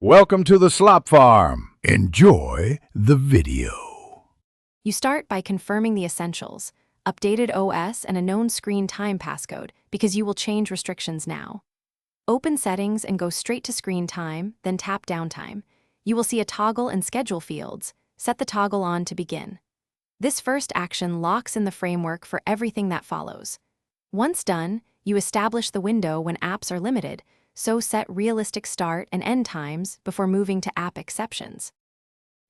Welcome to the Slop Farm. Enjoy the video. You start by confirming the essentials, updated OS and a known screen time passcode because you will change restrictions now. Open Settings and go straight to Screen Time, then tap Downtime. You will see a toggle and schedule fields. Set the toggle on to begin. This first action locks in the framework for everything that follows. Once done, you establish the window when apps are limited, so set realistic start and end times before moving to app exceptions.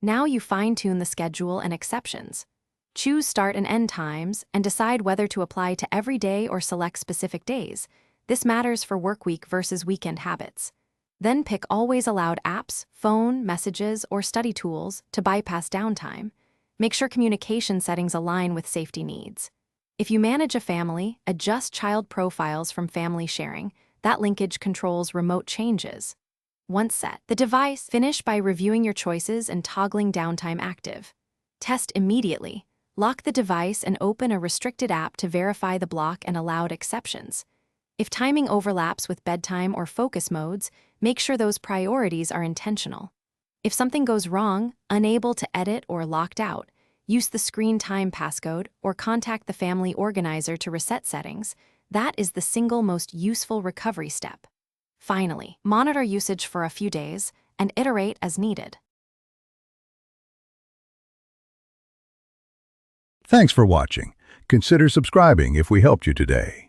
Now you fine-tune the schedule and exceptions. Choose start and end times and decide whether to apply to every day or select specific days. This matters for workweek versus weekend habits. Then pick Always Allowed apps, phone, messages, or study tools to bypass downtime. Make sure communication settings align with safety needs. If you manage a family, adjust child profiles from family sharing. That linkage controls remote changes. Once set, the device finish by reviewing your choices and toggling downtime active. Test immediately. Lock the device and open a restricted app to verify the block and allowed exceptions. If timing overlaps with bedtime or focus modes, make sure those priorities are intentional. If something goes wrong, unable to edit or locked out, use the screen time passcode or contact the family organizer to reset settings. That is the single most useful recovery step. Finally, monitor usage for a few days and iterate as needed. Thanks for watching. Consider subscribing if we helped you today.